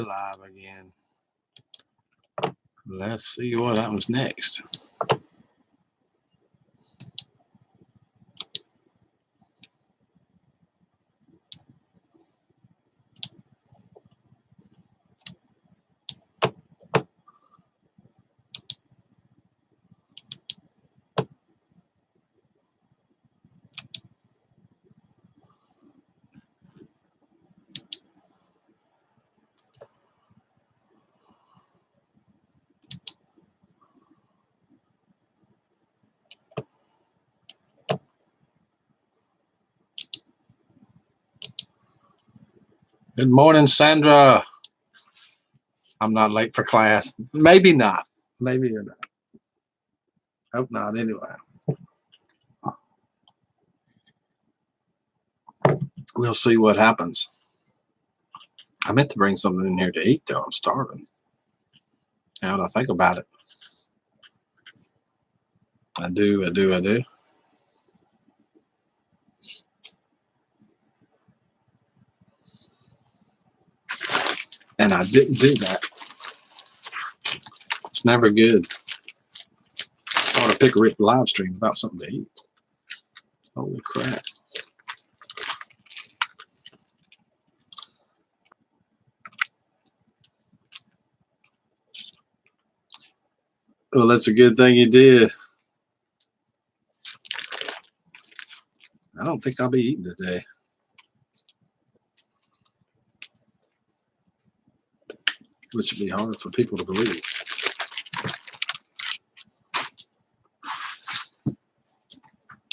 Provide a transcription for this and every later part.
live again. Let's see what happens next. Good morning, Sandra. I'm not late for class. Maybe not. Maybe you're not. Hope not, anyway. We'll see what happens. I meant to bring something in here to eat, though. I'm starving. Now that I think about it. I do. And I didn't do that. It's never good. I want to pick a live stream without something to eat. Holy crap. Well, that's a good thing you did. I don't think I'll be eating today. Which would be hard for people to believe.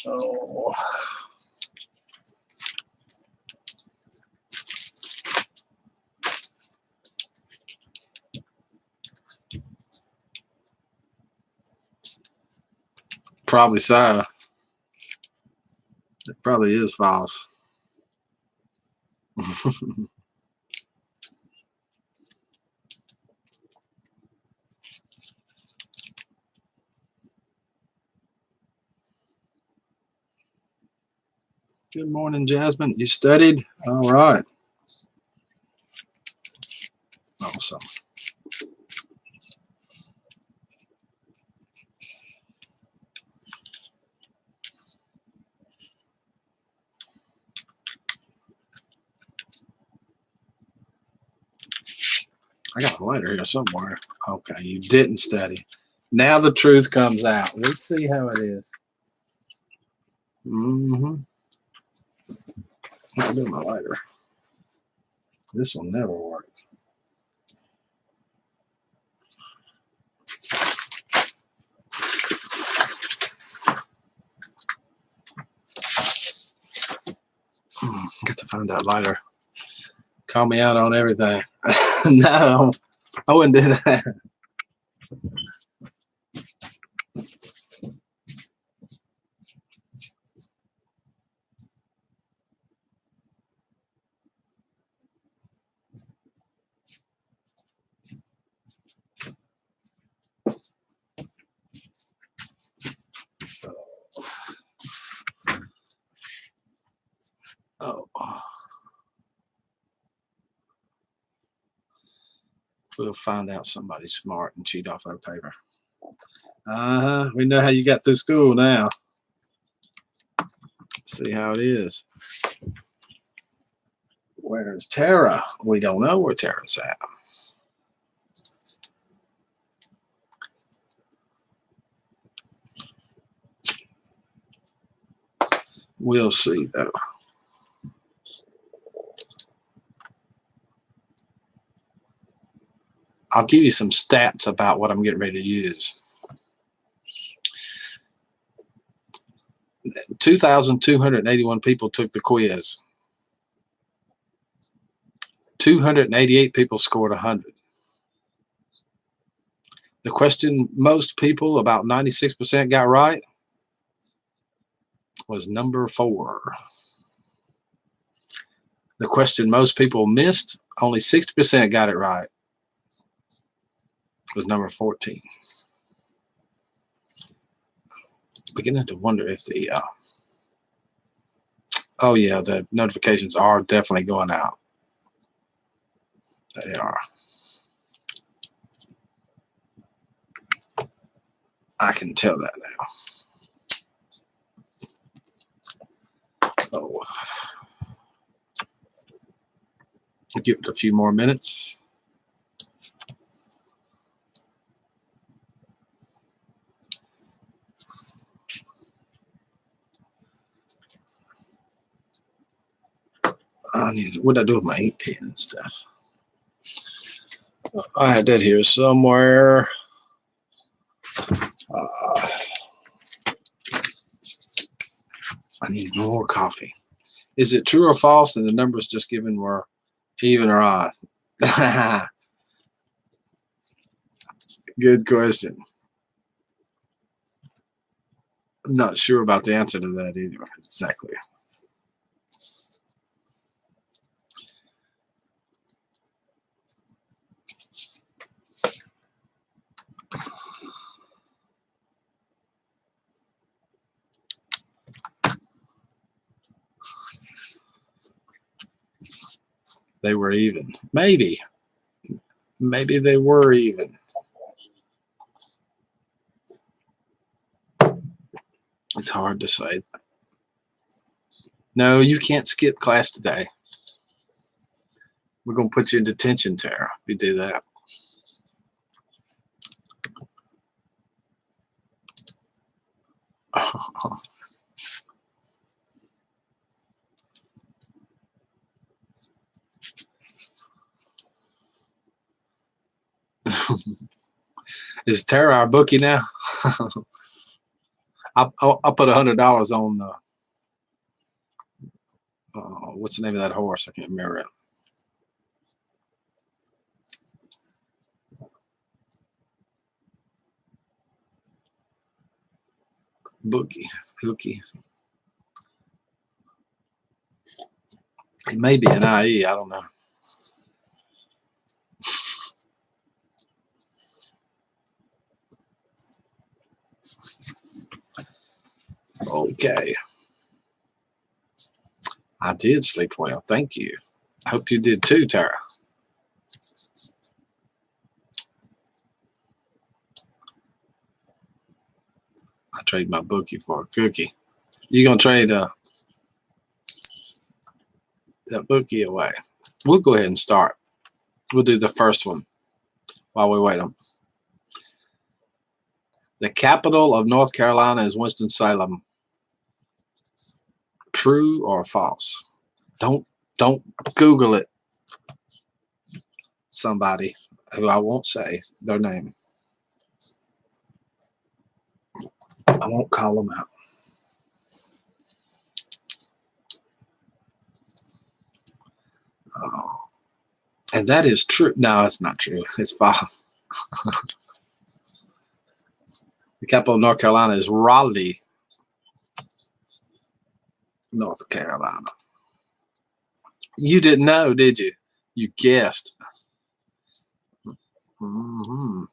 Oh. Probably so. It probably is false. Good morning, Jasmine. You studied? All right. Awesome. I got a lighter here somewhere. Okay, you didn't study. Now the truth comes out. Let's see how it is. I'll do my lighter. This will never work. Get to find that lighter. Call me out on everything. No, I wouldn't do that. Oh. We'll find out somebody's smart and cheat off our paper. We know how you got through school now. See how it is. Where's Tara? We don't know where Tara's at. We'll see, though. I'll give you some stats about what I'm getting ready to use. 2,281 people took the quiz. 288 people scored 100. The question most people, about 96% got right, was number 4. The question most people missed, only 60% got it right, was number 14. Beginning to wonder if the oh yeah, the notifications are definitely going out. They are. I can tell that now. Oh, give it a few more minutes. What did I do with my ink pen and stuff? I had that here somewhere. I need more coffee. Is it true or false that the numbers just given were even or odd? Good question. I'm not sure about the answer to that either. Exactly. They were even. Maybe they were even. It's hard to say. No, you can't skip class today. We're going to put you in detention, Tara, if you do that. Is Tara our bookie now? I'll put $100 on what's the name of that horse? I can't remember it. Bookie, hookie. It may be an IE. I don't know. Okay. I did sleep well. Thank you. I hope you did too, Tara. I trade my bookie for a cookie. You gonna trade that bookie away? We'll go ahead and start. We'll do the first one while we wait on. The capital of North Carolina is Winston-Salem. True or false? Don't Google it. Somebody who I won't say their name. I won't call them out. Oh. And that is true. No, it's not true. It's false. The capital of North Carolina is Raleigh, North Carolina. You didn't know, did you? You guessed. Mm-hmm.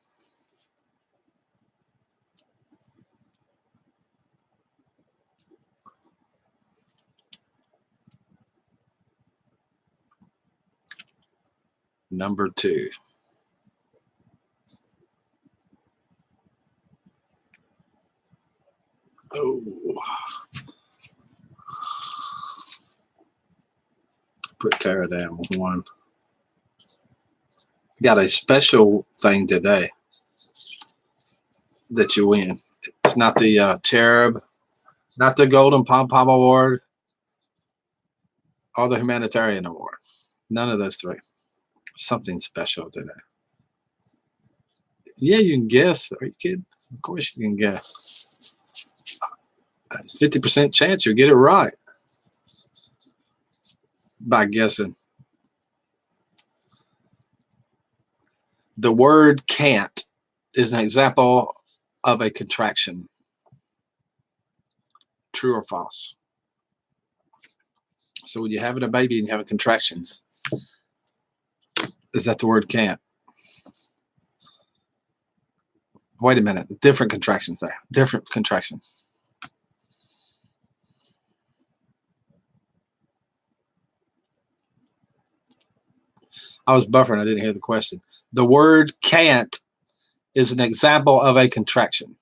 Number 2. Oh. Put Tara down with 1. Got a special thing today that you win. It's not the Cherub, not the Golden Pom Pom Award, or the Humanitarian Award. None of those 3. Something special today. Yeah, you can guess. Are you kidding? Of course you can guess. 50% chance you'll get it right by guessing. The word can't is an example of a contraction. True or false? So when you're having a baby and you're having contractions, is that the word can't? Wait a minute. Different contractions there. Different contraction. I was buffering. I didn't hear the question. The word can't is an example of a contraction.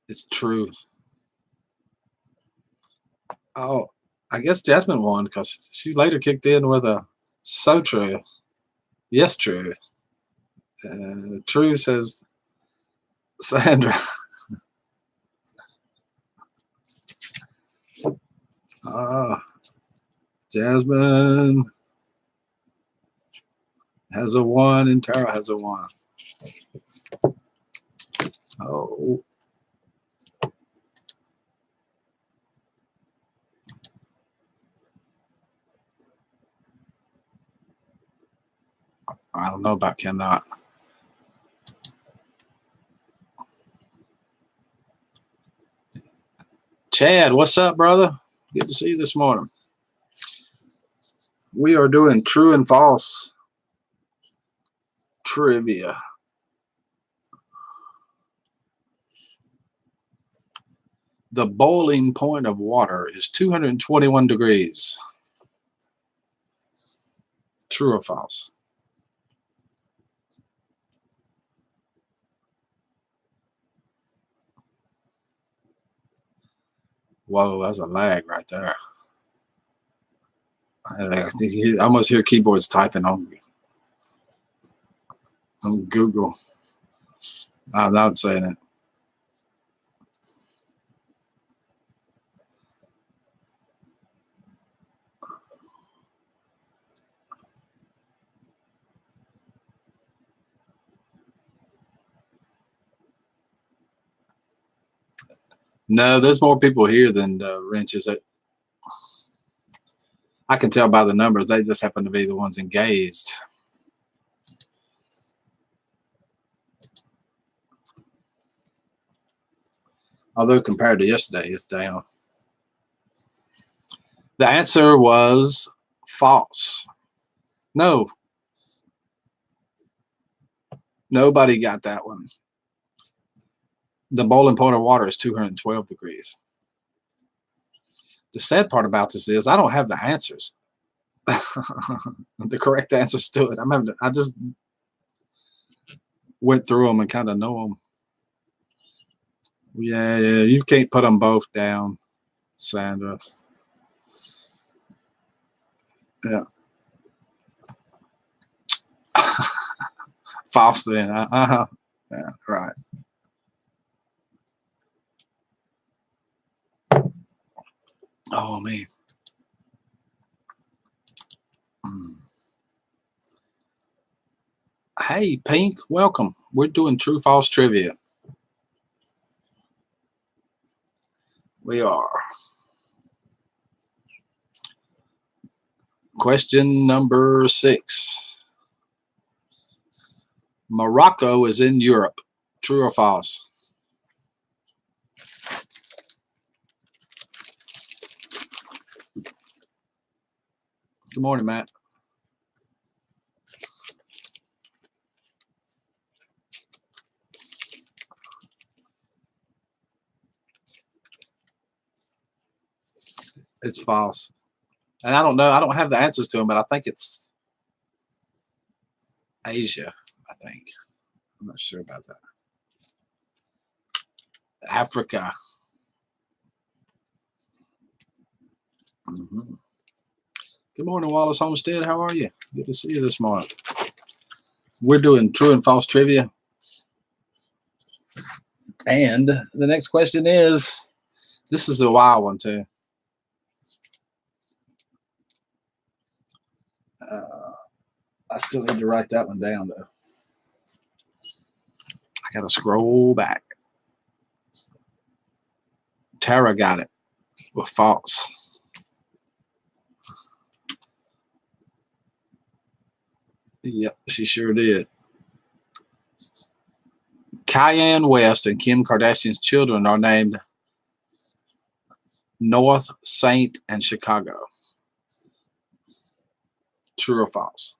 It's true. Oh, I guess Jasmine won because she later kicked in with a so true. Yes, true. True says Sandra. Ah, Jasmine has a 1 and Tara has a 1. Oh, I don't know about cannot. Chad, what's up, brother? Good to see you this morning. We are doing true and false trivia. The boiling point of water is 221 degrees. True or false? Whoa, that's a lag right there. I think you almost hear keyboards typing on Google. I'm not saying it. No, there's more people here than wrenches. I can tell by the numbers. They just happen to be the ones engaged. Although compared to yesterday, it's down. The answer was false. No. Nobody got that one. The boiling point of water is 212 degrees. The sad part about this is I don't have the answers. The correct answers to it. I just went through them and kind of know them. Yeah, you can't put them both down, Sandra. Yeah. False then. Yeah, right. Oh, man. Hey, Pink, welcome. We're doing true false trivia. We are. Question number 6. Morocco is in Europe. True or false? Good morning, Matt. It's false. And I don't know. I don't have the answers to them, but I think it's Asia, I think. I'm not sure about that. Africa. Mm-hmm. Good morning, Wallace Homestead. How are you? Good to see you this morning. We're doing true and false trivia. And the next question is, this is a wild one too. I still need to write that one down though. I gotta scroll back. Tara got it with false. Yep, she sure did. Kanye West and Kim Kardashian's children are named North, Saint, and Chicago. True or false?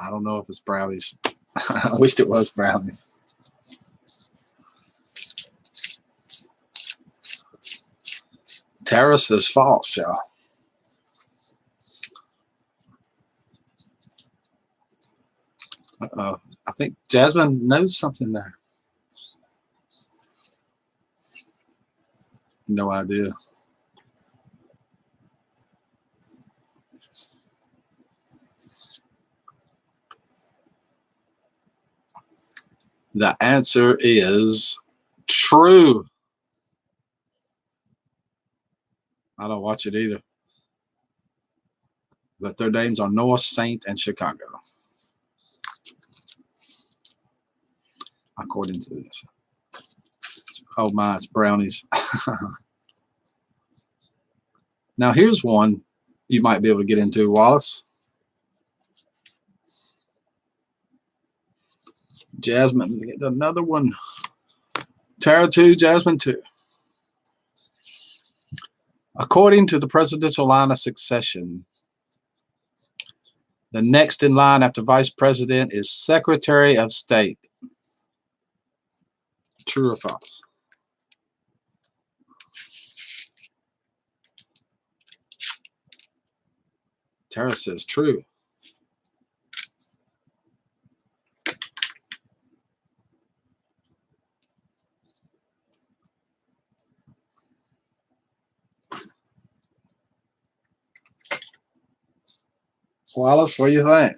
I don't know if it's brownies. I wished it was brownies. Tara says false, y'all. Uh-oh. I think Jasmine knows something there. No idea. The answer is true. I don't watch it either. But their names are North, Saint, and Chicago. According to this. Oh my, it's brownies. Now here's one you might be able to get into, Wallace. Jasmine, another one. Tara 2, Jasmine 2. According to the presidential line of succession, the next in line after vice president is Secretary of State. True or false? Tara says true. Wallace, what do you think?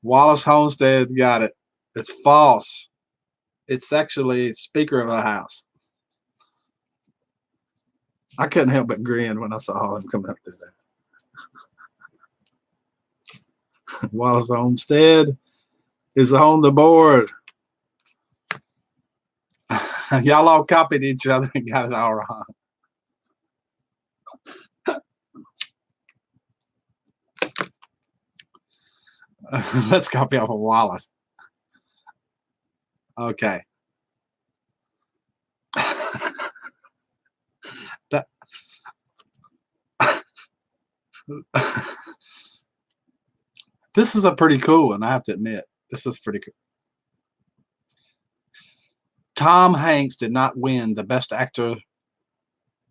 Wallace Homestead's got it. It's false. It's actually Speaker of the House. I couldn't help but grin when I saw him coming up to that. Wallace Homestead is on the board. Y'all all copied each other and got it all wrong. Let's copy off of Wallace. Okay. This is a pretty cool one, I have to admit. This is pretty cool. Tom Hanks did not win the Best Actor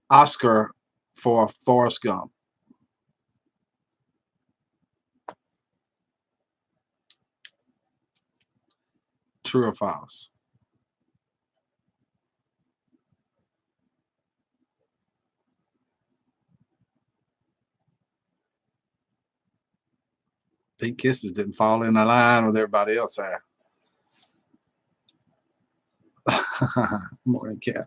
Oscar for Forrest Gump. True or false? Pink Kisses didn't fall in the line with everybody else there. Morning cat.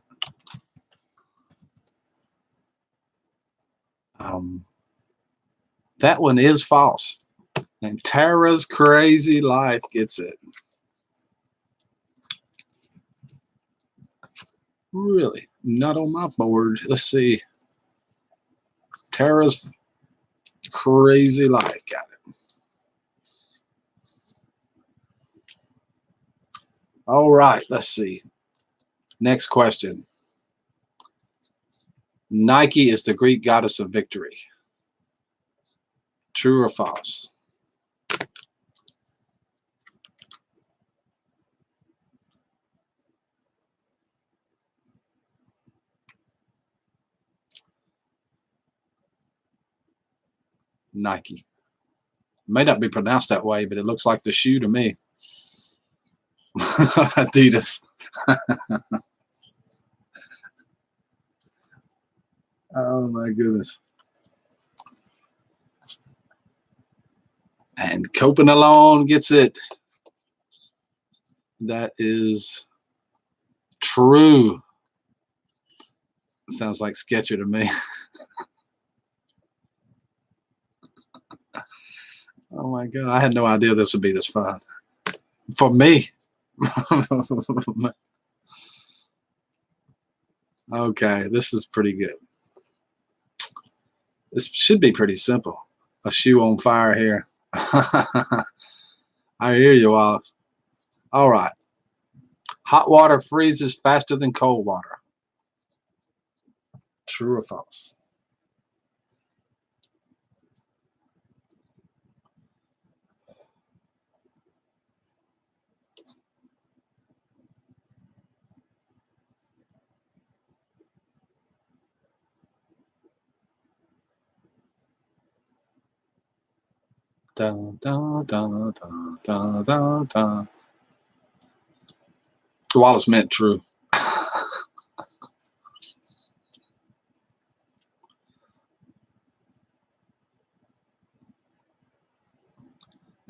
That one is false. And Tara's Crazy Life gets it. Really? Not on my board. Let's see. Tara's Crazy Life got it. All right, let's see. Next question. Nike is the Greek goddess of victory. True or false? Nike. May not be pronounced that way, but it looks like the shoe to me. Adidas. Oh my goodness. And Copenhagen gets it. That is true. Sounds like Sketcher to me. Oh my God. I had no idea this would be this fun. For me. Okay, this is pretty good. This should be pretty simple. A shoe on fire here. I hear you, Wallace. All right. Hot water freezes faster than cold water. True or false? Dun, dun, dun, dun, dun, dun, dun. Wallace meant true.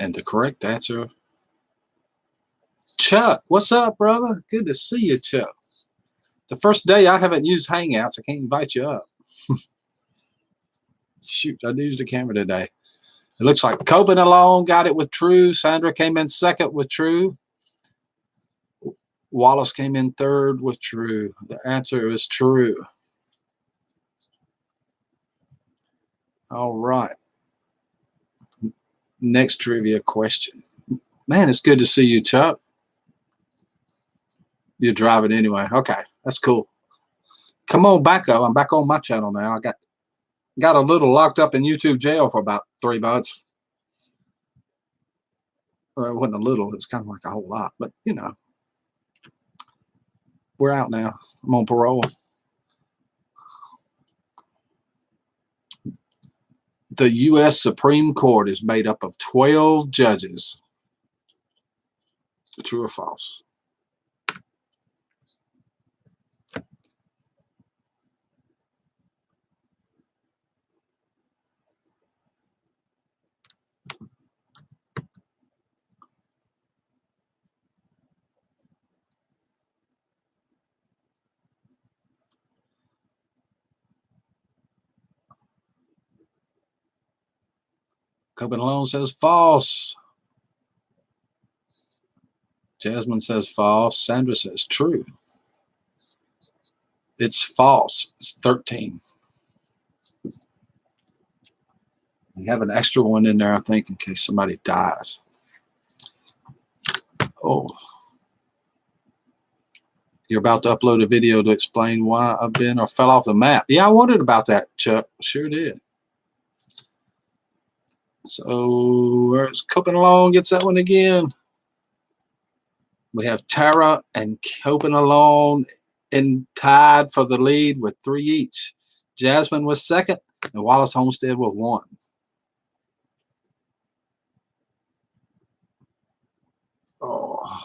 And the correct answer, Chuck. What's up, brother? Good to see you, Chuck. The first day I haven't used Hangouts. I can't invite you up. Shoot, I used the camera today. It looks like Copen alone got it with true. Sandra came in second with true. Wallace came in third with true. The answer is true. All right. Next trivia question. Man, it's good to see you, Chuck. You're driving anyway. Okay, that's cool. Come on back, though. I'm back on my channel now. I got a little locked up in YouTube jail for about 3 months. Well, it wasn't a little. It was kind of like a whole lot. But, you know, we're out now. I'm on parole. The U.S. Supreme Court is made up of 12 judges. True or false? Copen alone says false. Jasmine says false. Sandra says true. It's false. It's 13. We have an extra one in there, I think, in case somebody dies. Oh. You're about to upload a video to explain why I've been or fell off the map. Yeah, I wondered about that, Chuck. Sure did. So where's Copen alone gets that one again? We have Tara and Copen alone in tied for the lead with 3 each. Jasmine was second, and Wallace Homestead with 1. Oh.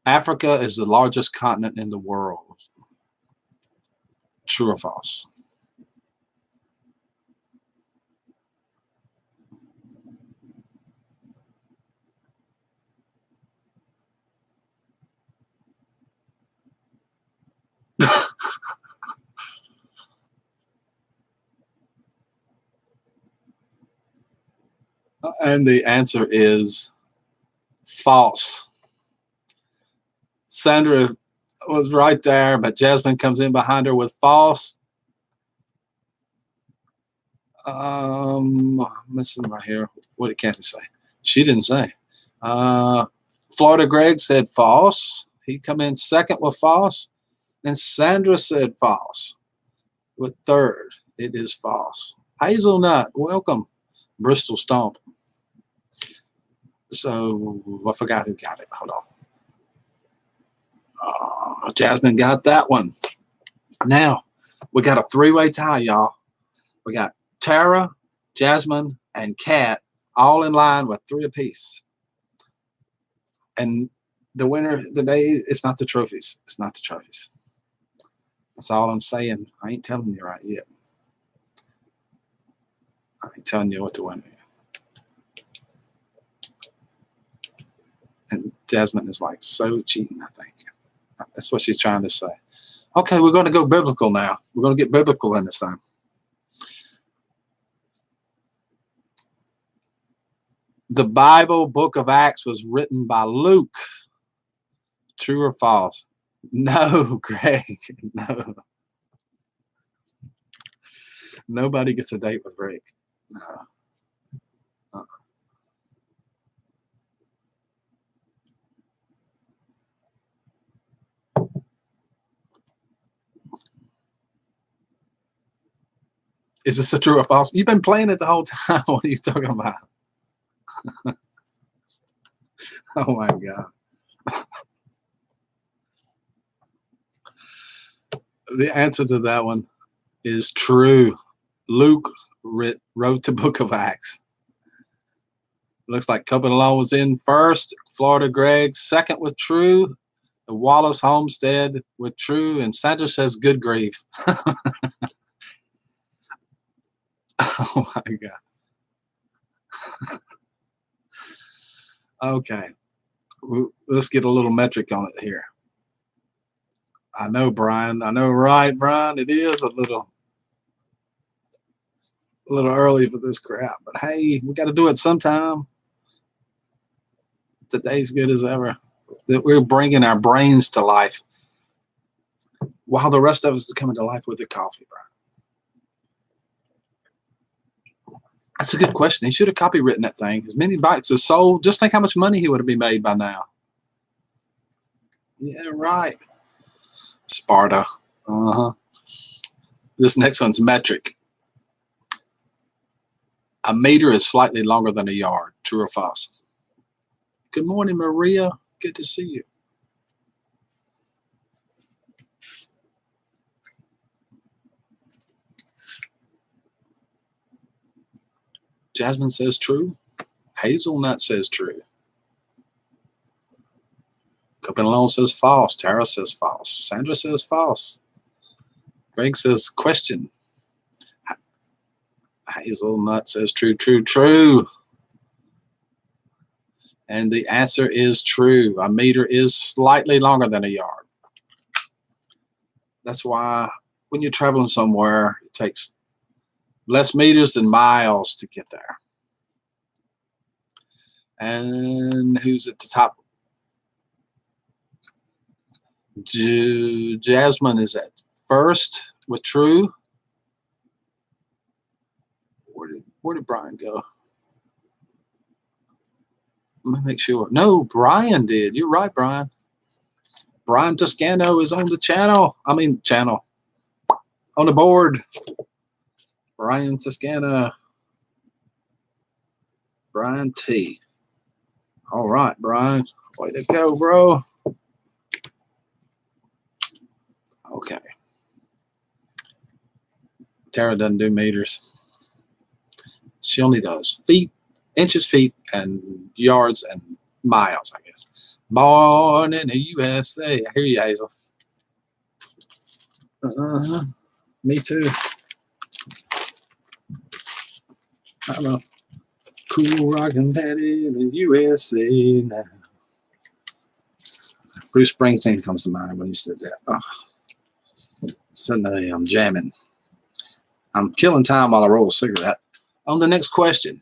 Africa is the largest continent in the world. True or false? And the answer is false. Sandra was right there, but Jasmine comes in behind her with false. I'm missing right here. What did Kathy say? She didn't say. Florida Greg said false. He come in second with false. And Sandra said false with third. It is false. Hazelnut, welcome. Bristol Stomp. So I forgot who got it. Hold on. Jasmine got that one. Now we got a 3-way tie, y'all. We got Tara, Jasmine, and Kat all in line with 3 apiece. And the winner today, it's not the trophies. It's not the trophies. That's all I'm saying. I ain't telling you right yet. I ain't telling you what the winner is. And Jasmine is like so cheating, I think. That's what she's trying to say. Okay, we're going to go biblical now. We're going to get biblical in this time. The Bible, book of Acts, was written by Luke. True or false? No, Greg. No. Nobody gets a date with Greg. No. Is this a true or false? You've been playing it the whole time. What are you talking about? Oh my God. The answer to that one is true. Luke wrote the book of Acts. Looks like Copen alone was in first. Florida Greg second with true. Wallace Homestead with true. And Sandra says good grief. Oh my God. Okay. Let's get a little metric on it here. I know, Brian. I know, right, Brian? It is a little early for this crap, but hey, we got to do it sometime. Today's good as ever. We're bringing our brains to life while the rest of us is coming to life with the coffee, Brian. That's a good question. He should have copywritten that thing. As many bikes as sold, just think how much money he would have been made by now. Yeah, right. Sparta. This next one's metric. A meter is slightly longer than a yard. True or false? Good morning, Maria. Good to see you. Jasmine says true. Hazelnut says true. Copenhagen says false. Tara says false. Sandra says false. Greg says question. Hazelnut says true, true, true. And the answer is true. A meter is slightly longer than a yard. That's why when you're traveling somewhere, it takes less meters than miles to get there. And who's at the top? Jasmine is at first with true. Where did Brian go? Let me make sure. No, Brian did. You're right, Brian. Brian Toscano is on the channel. On the board. Brian Toscano. Brian T. All right, Brian. Way to go, bro. Okay. Tara doesn't do meters. She only does feet, inches, feet, and yards and miles, I guess. Born in the USA. I hear you, Hazel. Me too. I'm a cool rockin' daddy in the USA now. Bruce Springsteen comes to mind when you said that. Oh. Suddenly I'm jamming. I'm killing time while I roll a cigarette. On the next question.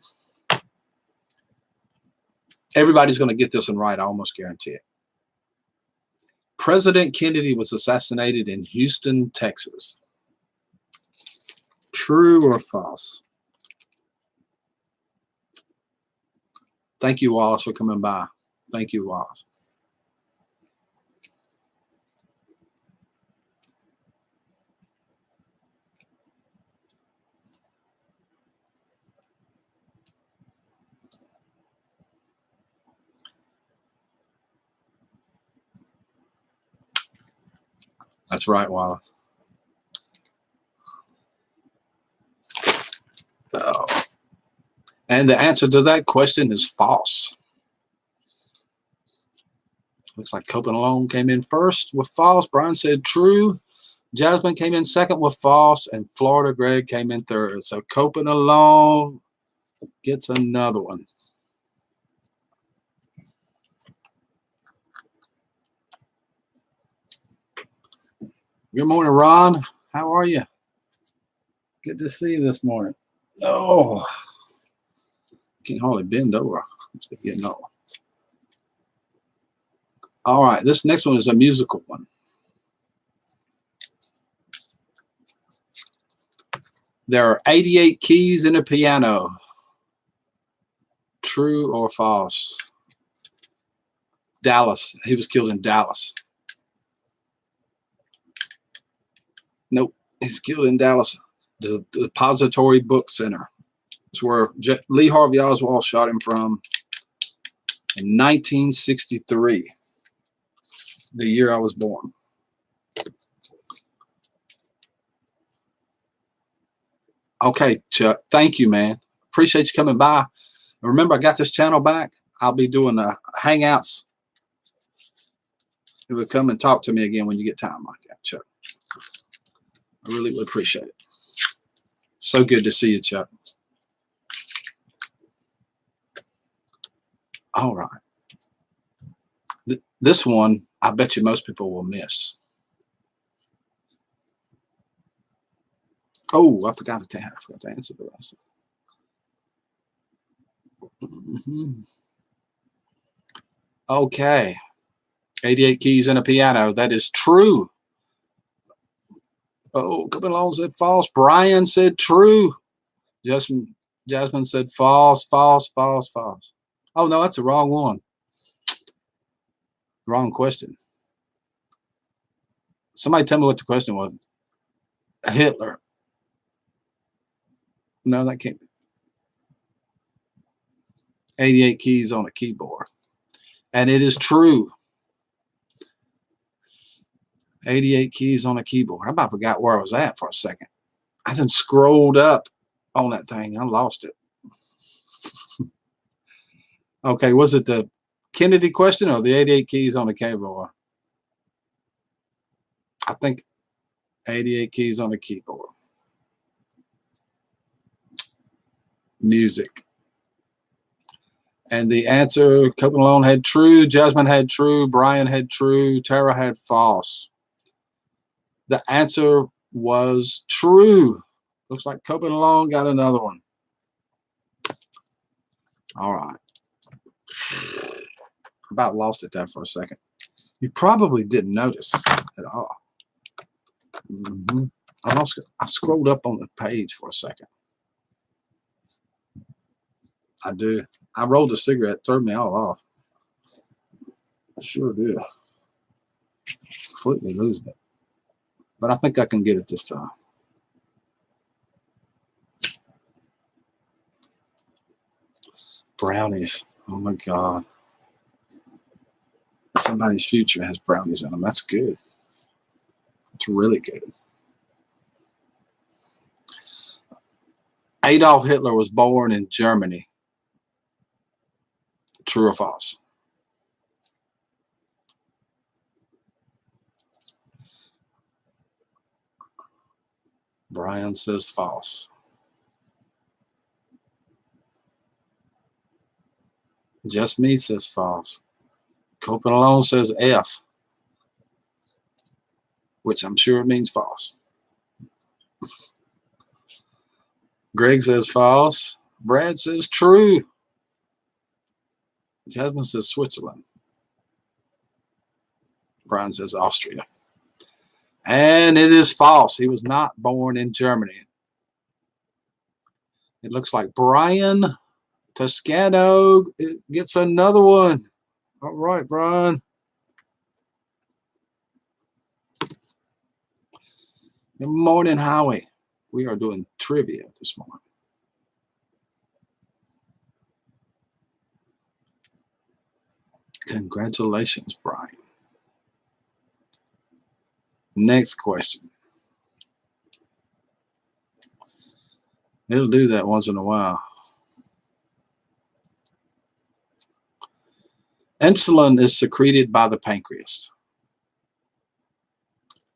Everybody's going to get this one right. I almost guarantee it. President Kennedy was assassinated in Houston, Texas. True or false? Thank you, Wallace, for coming by. Thank you, Wallace. That's right, Wallace. Oh. And the answer to that question is false. Looks like Copenhagen came in first with false. Brian said true. Jasmine came in second with false. And Florida Greg came in third. So Copenhagen gets another one. Good morning, Ron. How are you? Good to see you this morning. Oh, can't hardly bend over. It's been getting old. All right, this next one is a musical one. There are 88 keys in a piano. True or false? Dallas. He was killed in Dallas. Nope. He's killed in Dallas. The Depository Book Center. It's where Lee Harvey Oswald shot him from in 1963, the year I was born. Okay, Chuck. Thank you, man. Appreciate you coming by. And remember, I got this channel back. I'll be doing hangouts. You would come and talk to me again when you get time like that, Chuck. I really would appreciate it. So good to see you, Chuck. All right. This one, I bet you most people will miss. Oh, I forgot to answer the rest. Okay. 88 keys in a piano. That is true. Oh, Copeland Long said false. Brian said true. Jasmine said false, false, false, false. Oh, no, that's the wrong one. Wrong question. Somebody tell me what the question was. Hitler. No, that can't be. 88 keys on a keyboard. And it is true. 88 keys on a keyboard. I about forgot where I was at for a second. I done scrolled up on that thing. I lost it. Okay, was it the Kennedy question or the 88 keys on the keyboard? I think 88 keys on the keyboard. Music. And the answer, Copeland Long had true, Jasmine had true, Brian had true, Tara had false. The answer was true. Looks like Copeland Long got another one. All right. About lost it there for a second. You probably didn't notice at all. I scrolled up on the page for a second. I do. I rolled a cigarette, threw me all off. I sure did. Completely losing it. But I think I can get it this time. Brownies. Oh my God. Somebody's future has brownies in them. That's good. It's really good. Adolf Hitler was born in Germany. True or false? Brian says false. Just Me says false. Copeland Long says F, which I'm sure means false. Greg says false. Brad says true. Jasmine says Switzerland. Brian says Austria. And it is false. He was not born in Germany. It looks like Brian Toscano gets another one. All right, Brian. Good morning, Howie. We are doing trivia this morning. Congratulations, Brian. Next question. It'll do that once in a while. Insulin is secreted by the pancreas.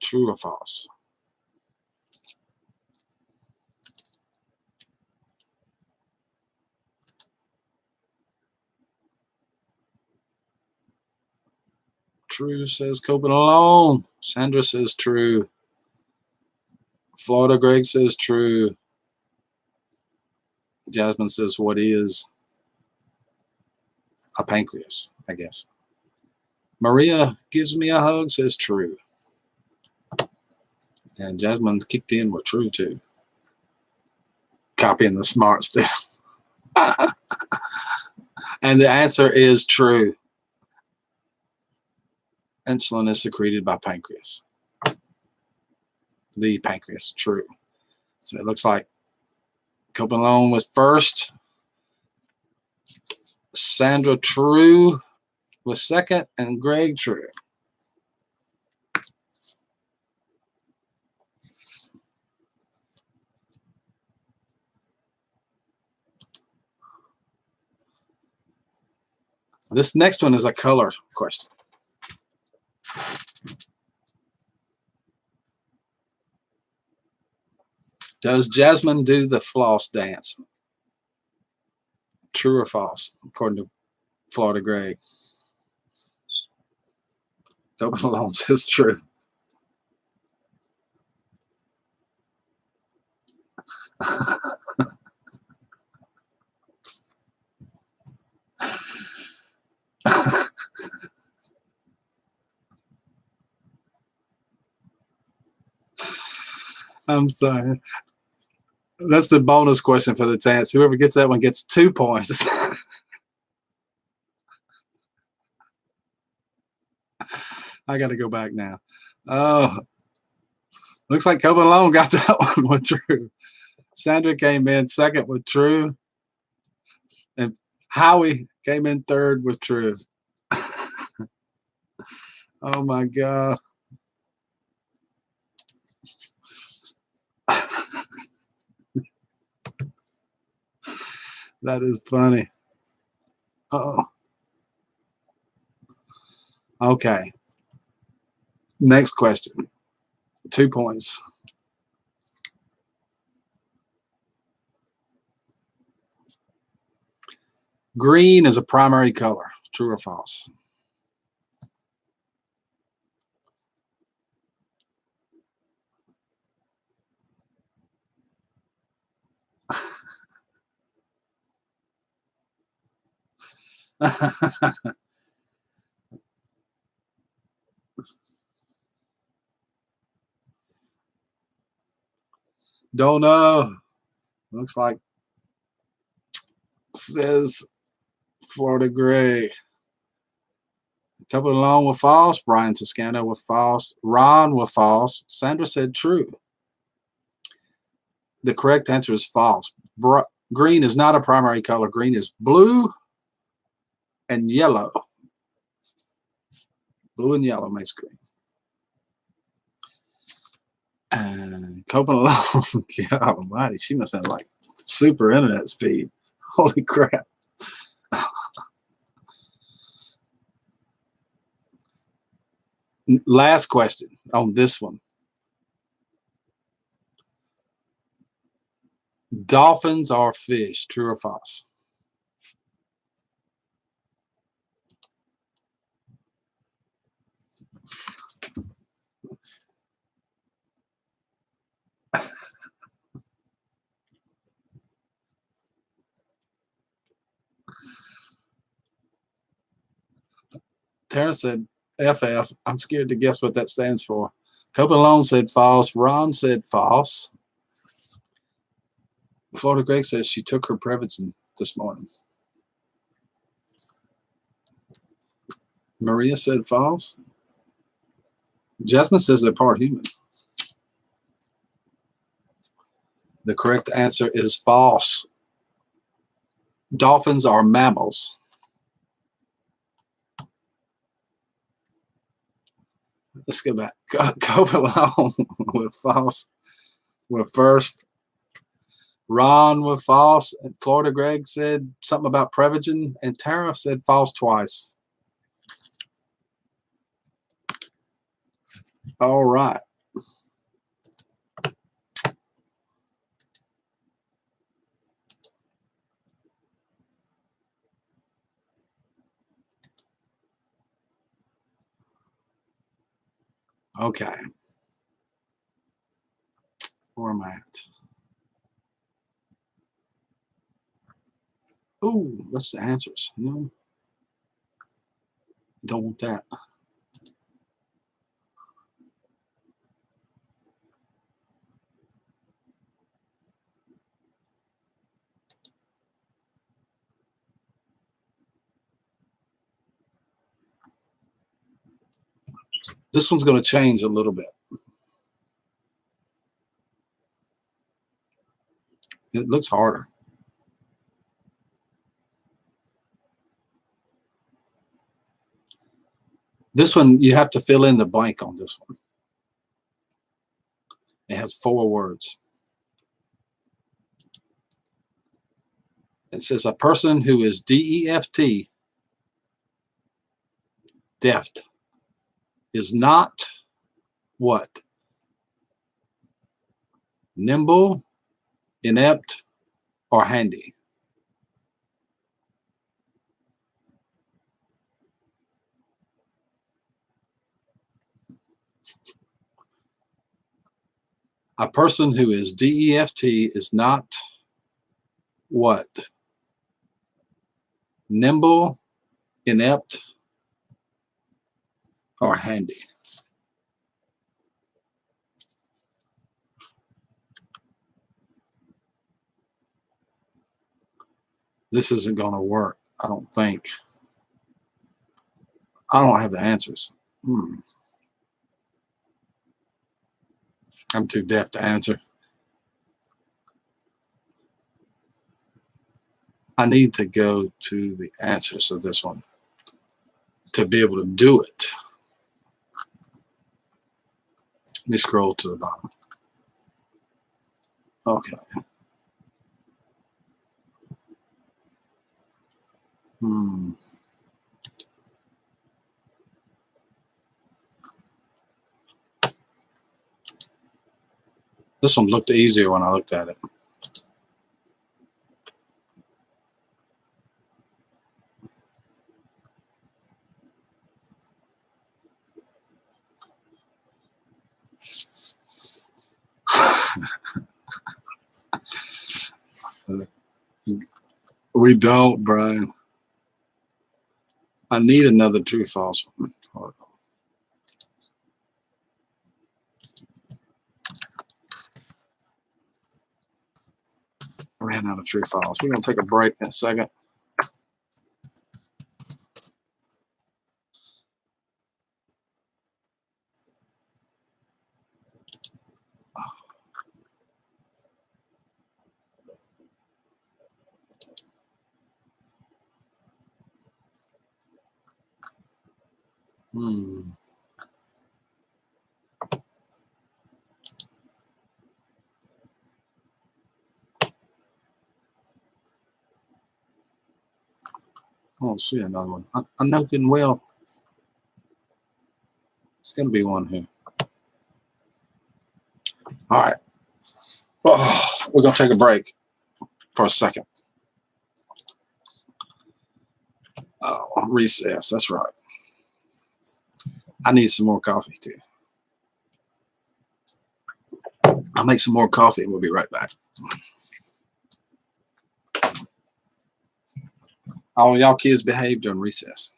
True or false? True says Copeland Long. Sandra says true. Florida Greg says true. Jasmine says what is a pancreas, I guess. Maria gives me a hug, says true. And Jasmine kicked in with true too. Copying the smart stuff. And the answer is true. Insulin is secreted by pancreas. The pancreas, true. So it looks like Copeland Long was first. Sandra True was second, and Greg True. This next one is a color question. Does Jasmine do the floss dance? True or false, according to Florida Greg. Copeland alone says true. I'm sorry. That's the bonus question for the chance. Whoever gets that one gets 2 points. I got to go back now. Oh, looks like Copeland alone got that one with true. Sandra came in second with true. And Howie came in third with true. Oh my God. That is funny. Oh. Okay. Next question. 2 points. Green is a primary color. True or false? Don't know. Looks like says Florida Greg. Copeland alone with false. Brian Toscano with false. Ron with false. Sandra said true. The correct answer is false. Green is not a primary color. Green is blue and yellow. Blue and yellow makes green. And Copeland alone, God almighty, she must have like super internet speed. Holy crap. Last question on this one. Dolphins are fish, true or false? Terrence said FF. I'm scared to guess what that stands for. Copeland alone said false. Ron said false. Florida Greg says she took her Prevagen this morning. Maria said false. Jasmine says they're part human. The correct answer is false. Dolphins are mammals. Let's go back. Copeland alone with false. We're first. Ron with false. And Florida Greg said something about Prevagen. And Tara said false twice. All right. Okay. Where am I at? Ooh, that's the answers. No, don't want that. This one's going to change a little bit. It looks harder. This one, you have to fill in the blank on this one. It has 4 words. It says a person who is DEFT, deft, is not what? Nimble, inept, or handy. A person who is DEFT is not what? Nimble, inept, or handy. This isn't going to work, I don't think. I don't have the answers. I'm too deaf to answer. I need to go to the answers of this one to be able to do it. Let me scroll to the bottom. Okay. This one looked easier when I looked at it. We don't, Brian. I need another true false one. Hold on. I ran out of true false. We're going to take a break in a second. I don't see another one. I know good and well. It's going to be one here. All right. Oh, we're going to take a break for a second. Oh, recess. That's right. I need some more coffee too. I'll make some more coffee and we'll be right back. All y'all kids behave during recess.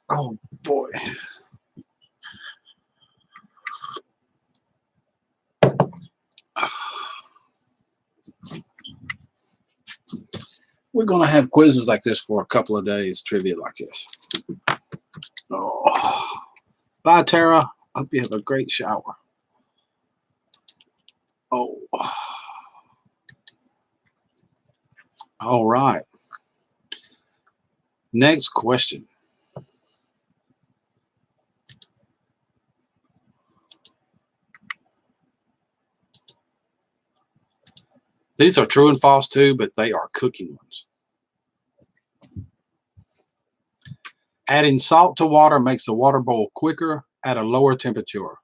Oh boy. We're going to have quizzes like this for a couple of days, trivia like this. Oh. Bye, Tara. Hope you have a great shower. Oh. All right. Next question. These are true and false too, but they are cooking ones. Adding salt to water makes the water boil quicker at a lower temperature.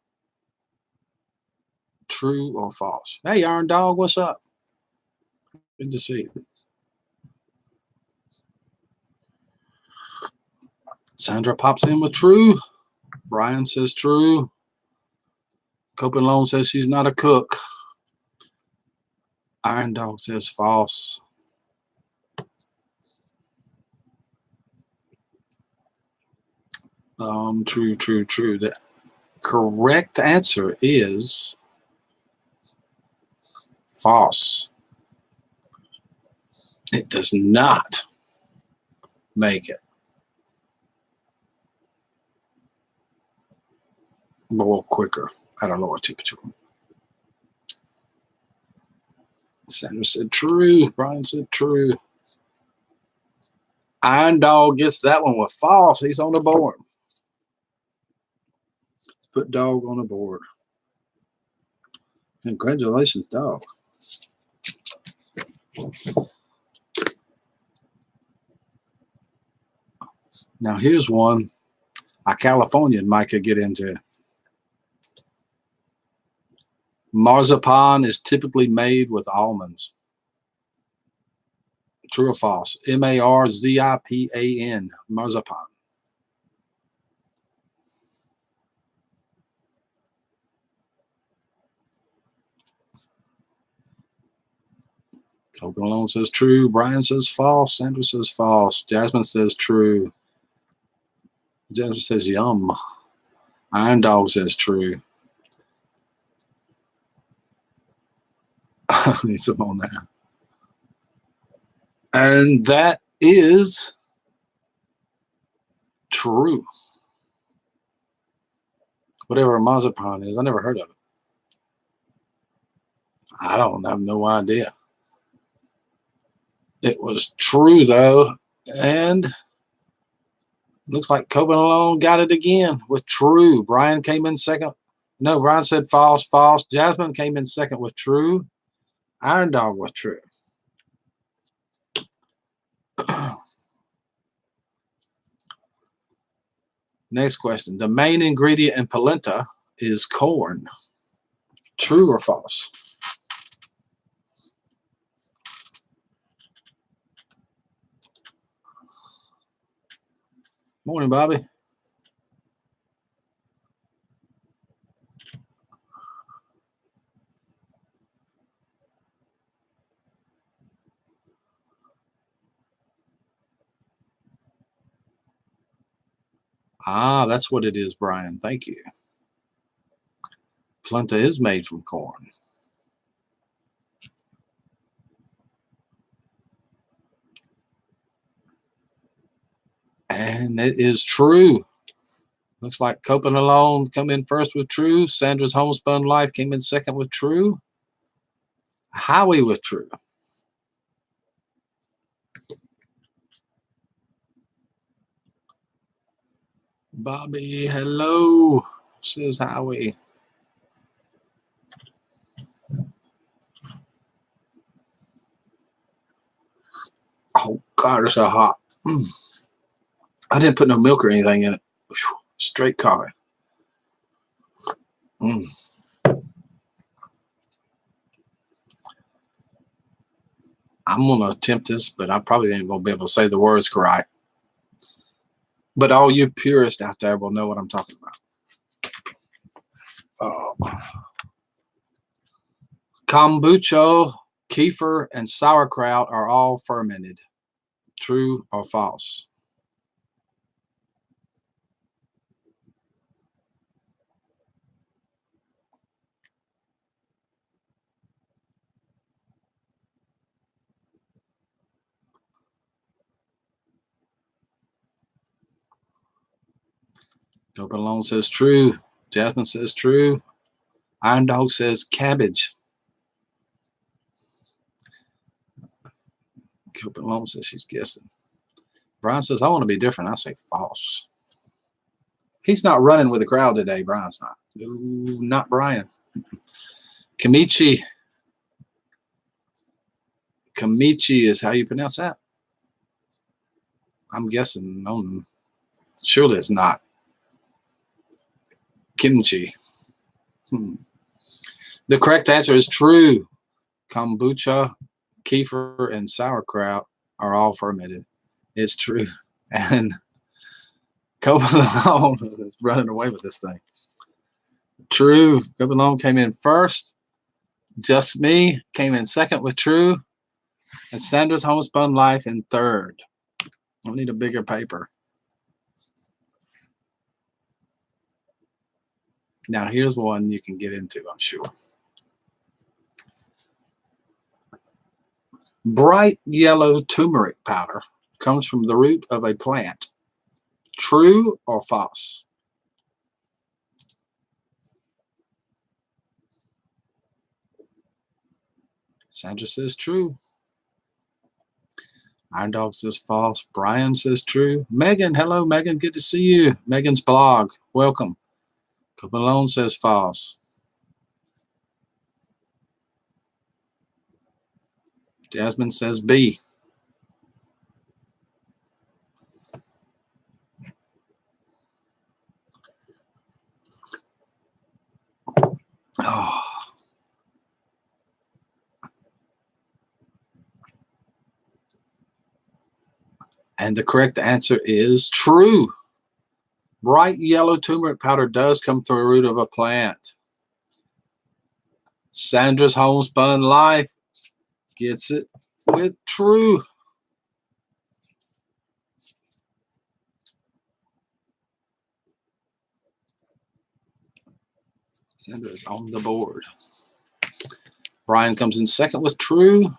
True or false? Hey, Iron Dog, what's up? Good to see you. Sandra pops in with true. Brian says true. Copen Loan says she's not a cook. Iron Dog says false. True. The correct answer is false. It does not make it boil quicker at a lower temperature. Sandra said true. Brian said true. Iron Dog gets that one with false. He's on the board. Put Dog on the board. Congratulations, Dog. Now here's one a Californian might could get into. Marzipan is typically made with almonds. True or false? M-A-R-Z-I-P-A-N. Marzipan. Copen Loan says true. Brian says false. Sandra says false. Jasmine says true. Jasmine says yum. Iron Dog says true. Need some on there. And that is true. Whatever a marzipan is, I never heard of it. I have no idea. It was true though, and looks like Copen Loan got it again with true. Brian came in second. No, Brian said false. Jasmine came in second with true. Iron Dog was true. Next question. The main ingredient in polenta is corn. True or false? Morning, Bobby. Ah, that's what it is, Brian. Thank you. Polenta is made from corn. And it is true. Looks like Copen Loan come in first with true. Sandra's Homespun Life came in second with true. Howie with true. Bobby, hello, says Howie. Oh, God, it's so hot. I didn't put no milk or anything in it. Whew, straight coffee. I'm going to attempt this, but I probably ain't going to be able to say the words correct. But all you purists out there will know what I'm talking about. Kombucha, kefir, and sauerkraut are all fermented. True or false? Open Alone says true. Jasmine says true. Iron Dog says cabbage. Open Alone says she's guessing. Brian says, I want to be different. I say false. He's not running with the crowd today. Brian's not. No, not Brian. Kamichi. Kamichi is how you pronounce that? I'm guessing. Surely it's not. Kimchi. The correct answer is true. Kombucha, kefir, and sauerkraut are all fermented. It's true. And Copenhagen is running away with this thing. True. Copenhagen came in first. Just Me came in second with true. And Sandra's Homespun Life in third. I'll need a bigger paper. Now here's one you can get into, I'm sure. Bright yellow turmeric powder comes from the root of a plant. True or false? Sandra says true. Iron Dog says false. Brian says true. Megan, hello, Megan. Good to see you. Megan's blog. Welcome. Malone says false. Jasmine says B. Oh. And the correct answer is true. Bright yellow turmeric powder does come from the root of a plant. Sandra's Homespun Life gets it with true. Sandra is on the board. Brian comes in second with true.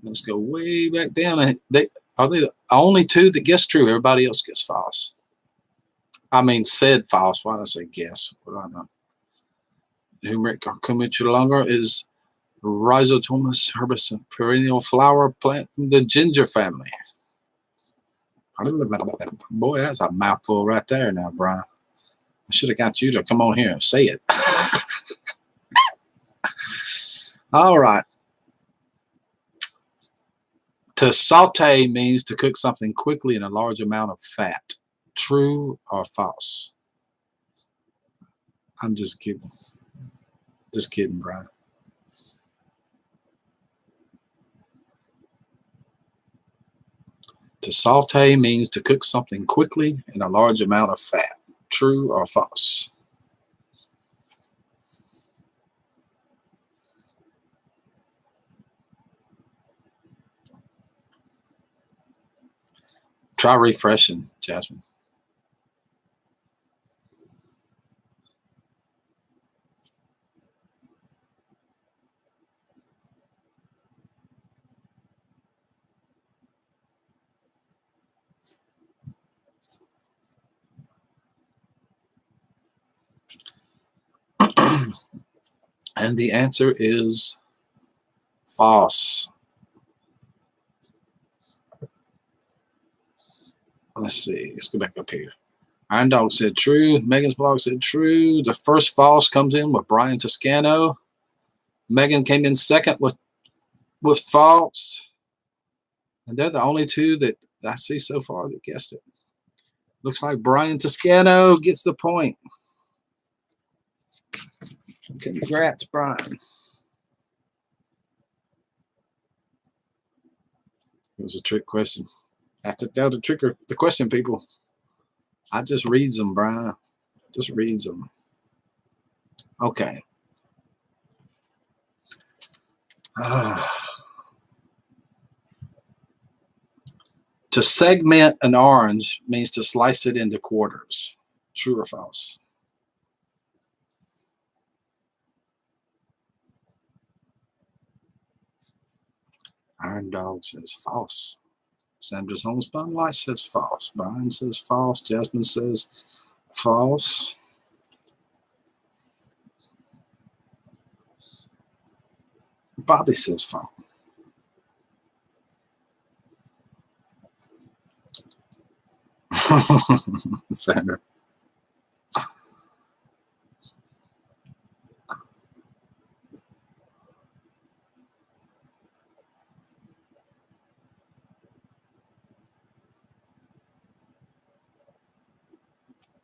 Let's go way back down. They are the only two that guess true. Everybody else gets false. I mean, said false. Why did I say guess? What do I know? Turmeric Cucullunga is Rhizotomus herbacea, perennial flower plant from the ginger family. Boy, that's a mouthful right there now, Brian. I should have got you to come on here and say it. All right. To saute means to cook something quickly in a large amount of fat. True or false? I'm just kidding. Just kidding, Brian. To saute means to cook something quickly in a large amount of fat. True or false? Try refreshing, Jasmine. And the answer is false. Let's see. Let's go back up here. Iron Dog said true. Megan's blog said true. The first false comes in with Brian Toscano. Megan came in second with false. And they're the only two that I see so far that guessed it. Looks like Brian Toscano gets the point. Congrats, Brian. It was a trick question. I have to tell the question, people. I just reads them, Brian. Just reads them. Okay. To segment an orange means to slice it into quarters. True or false? Iron Dog says false. Sandra's Homespun Light says false. Brian says false. Jasmine says false. Bobby says false. Sandra.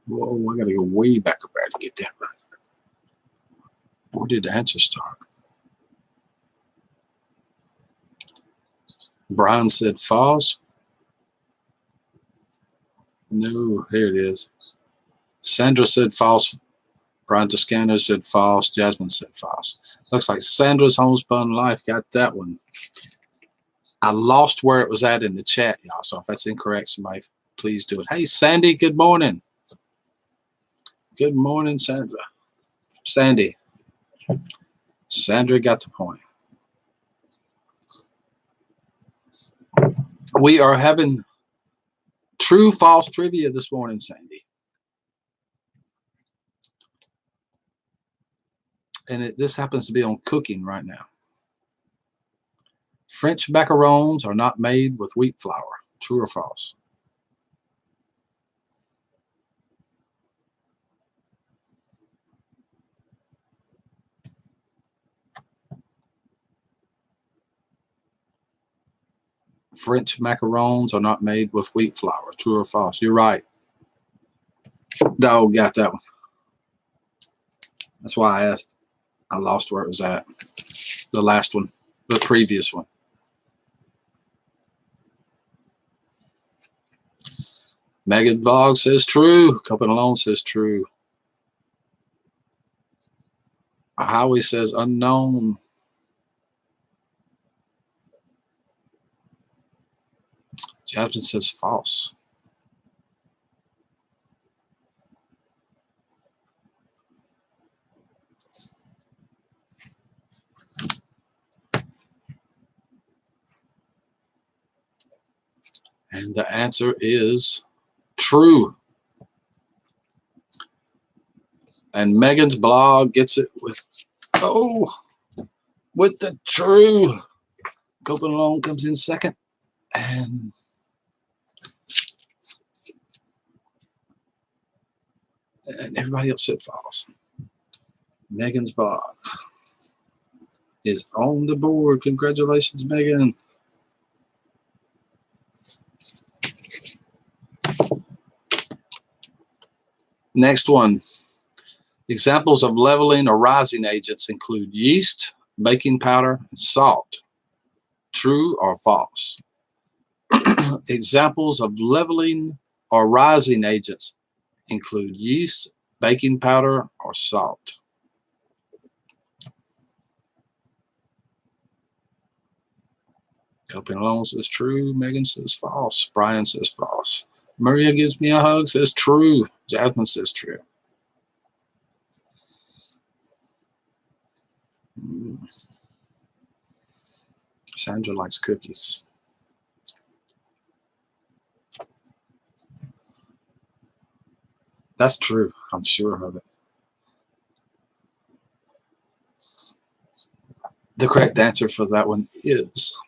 Whoa, I gotta go way back up there to get that right. Where did the answer start? Brian said false. No, here it is. Sandra said false. Brian Toscano said false. Jasmine said false. Looks like Sandra's Homespun Life got that one. I lost where it was at in the chat, y'all. So if that's incorrect, somebody please do it. Hey, Sandy, good morning. Good morning, Sandra. Sandy. Sandra got the point. We are having true false trivia this morning, Sandy. And this happens to be on cooking right now. French macarons are not made with wheat flour. True or false? French macarons are not made with wheat flour. True or false? You're right. Dog got that one. That's why I asked. I lost where it was at. The last one. The previous one. Megan Blog says true. Coping Alone says true. Howie says unknown. Jasmine says false. And the answer is true. And Megan's blog gets it with the true. Coping Alone comes in second. And everybody else said false. Megan's blog is on the board. Congratulations, Megan. Next one. Examples of leveling or rising agents include yeast, baking powder, and salt. True or false? Examples of leveling or rising agents include yeast, baking powder, or salt. Coping Alone says true. Megan says false. Brian says false. Maria gives me a hug, says true. Jasmine says true. Sandra likes cookies. That's true. I'm sure of it. The correct answer for that one is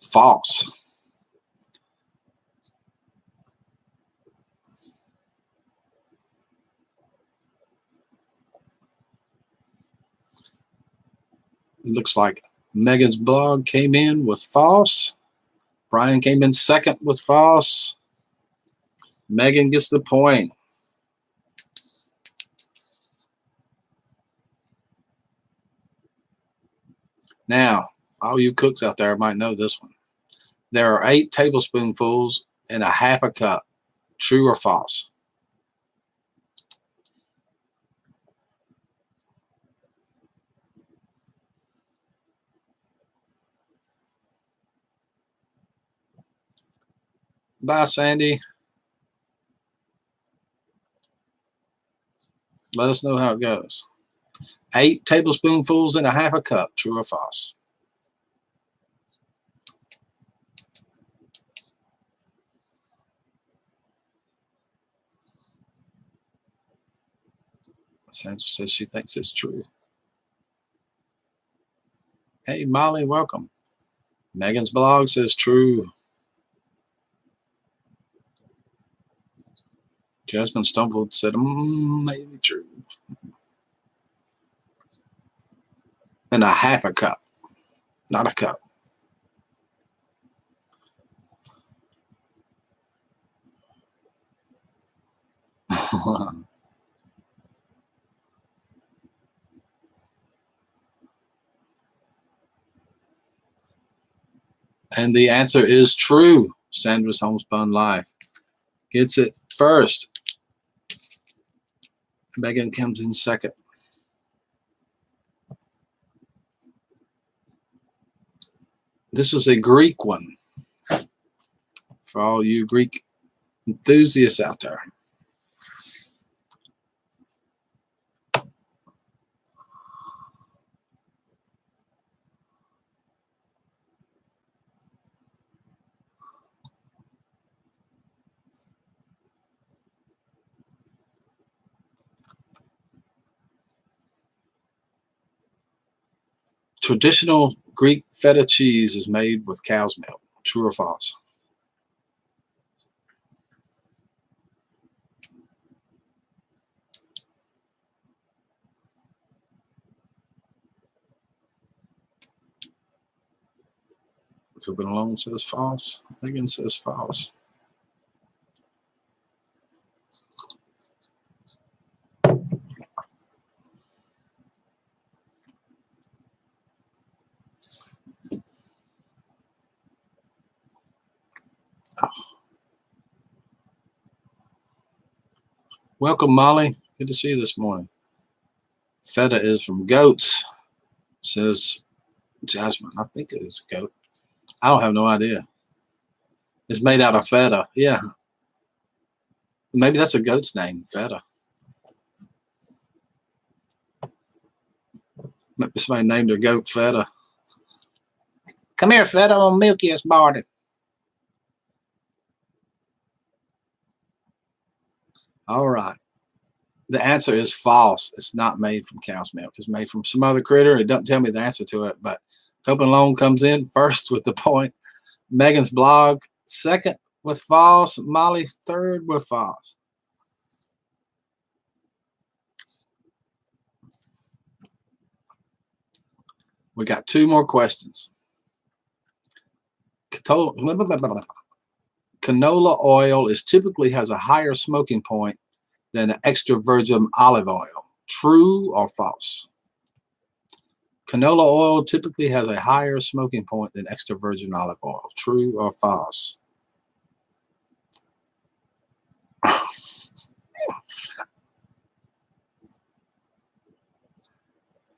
false. It looks like Megan's blog came in with false. Brian came in second with false. Megan gets the point. Now, all you cooks out there might know this one. There are 8 tablespoonfuls in a half a cup. True or false? Bye, Sandy. Let us know how it goes. 8 tablespoonfuls in a half a cup. True or false? Sandra says she thinks it's true. Hey, Molly, welcome. Megan's blog says true. Jasmine stumbled, said, maybe true. And a half a cup, not a cup. And the answer is true. Sandra's Homespun Life gets it first. Megan comes in second. This is a Greek one for all you Greek enthusiasts out there. Traditional Greek feta cheese is made with cow's milk. True or false? Coopin Alone says false. Megan says false. Welcome, Molly. Good to see you this morning. Feta is from goats, says Jasmine. I think it is a goat. I don't have no idea. It's made out of feta. Yeah. Maybe that's a goat's name, feta. Maybe somebody named their goat Feta. Come here, Feta. I'm gonna milk you this morning. All right. The answer is false. It's not made from cow's milk. It's made from some other critter. It doesn't tell me the answer to it, but Copen Lone comes in first with the point. Megan's blog second with false. Molly third with false. We got 2 more questions. Canola oil typically has a higher smoking point than extra virgin olive oil. True or false? Canola oil typically has a higher smoking point than extra virgin olive oil. True or false?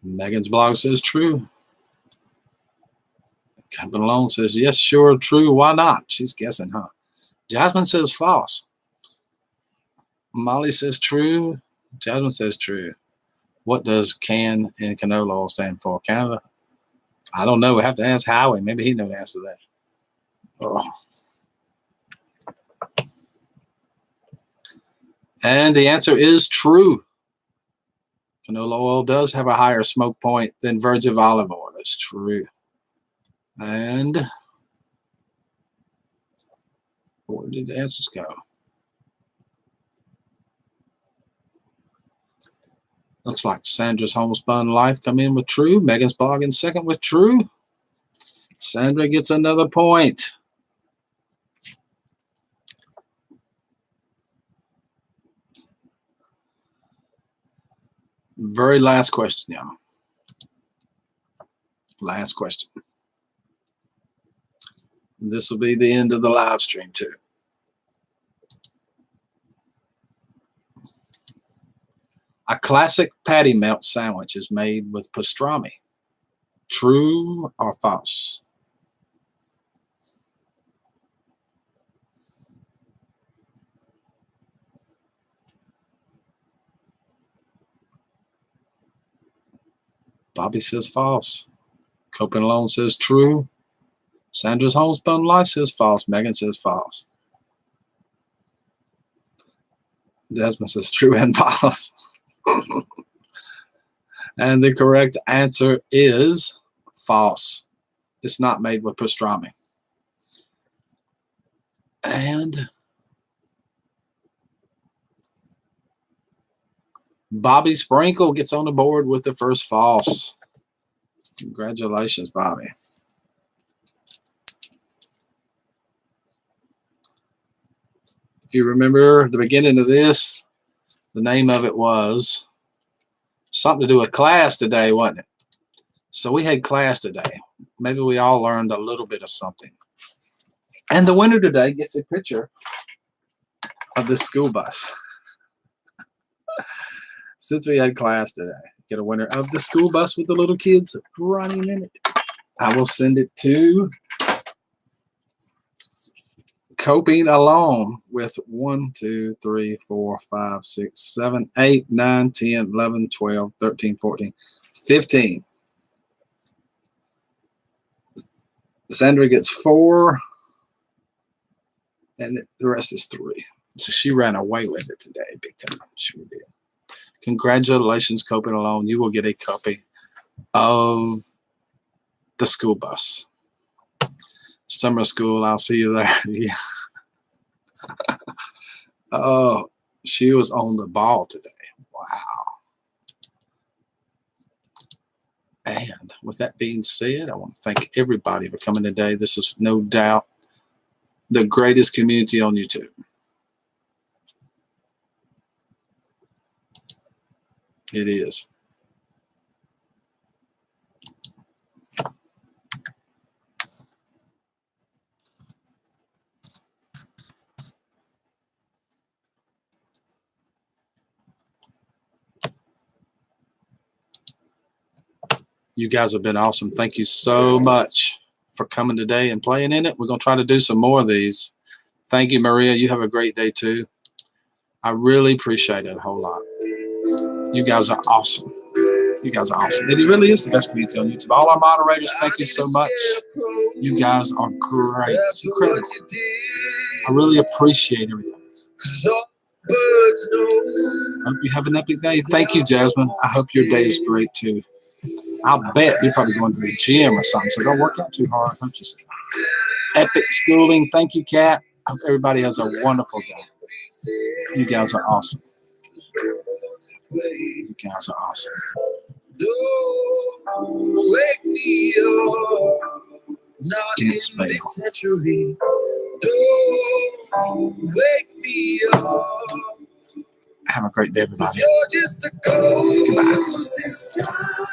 Megan's blog says true. Captain Malone says yes, sure, true. Why not? She's guessing, huh? Jasmine says false. Molly says true. Jasmine says true. What does CAN in canola oil stand for? Canada? I don't know. We have to ask Howie. Maybe he knows the answer to that. Oh. And the answer is true. Canola oil does have a higher smoke point than virgin olive oil. That's true. And where did the answers go? Looks like Sandra's Homespun Life come in with true. Megan's blog in second with true. Sandra gets another point. Very last question, y'all. Last question. This will be the end of the live stream, too. A classic patty melt sandwich is made with pastrami. True or false? Bobby says false. Coping Alone says true. Sandra's Homespun Life says false. Megan says false. Desmond says true and false. And the correct answer is false. It's not made with pastrami. And Bobby Sprinkle gets on the board with the first false. Congratulations, Bobby. If you remember the beginning of this, the name of it was something to do with class today, wasn't it? So we had class today. Maybe we all learned a little bit of something. And the winner today gets a picture of this school bus. Since we had class today, get a winner of the school bus with the little kids running in it. I will send it to Coping Alone with 1, 2, 3, 4, 5, 6, 7, 8, 9, 10, 11, 12, 13, 14, 15. Sandra gets 4, and the rest is 3. So she ran away with it today, big time. She did. Congratulations, Coping Alone. You will get a copy of the school bus. Summer school, I'll see you there. Yeah. Oh, she was on the ball today. Wow. And with that being said, I want to thank everybody for coming today. This is no doubt the greatest community on YouTube. It is. You guys have been awesome. Thank you so much for coming today and playing in it. We're going to try to do some more of these. Thank you, Maria. You have a great day, too. I really appreciate it a whole lot. You guys are awesome. You guys are awesome. It really is the best community on YouTube. All our moderators, thank you so much. You guys are great. It's incredible. I really appreciate everything. I hope you have an epic day. Thank you, Jasmine. I hope your day is great, too. I'll bet you're probably going to the gym or something, so don't work out too hard. Don't just epic schooling. Thank you, Kat. I hope everybody has a wonderful day. You guys are awesome. You guys are awesome. Don't wake me up, not in this century. Don't wake me up. Have a great day, everybody. You're just a ghost. Goodbye.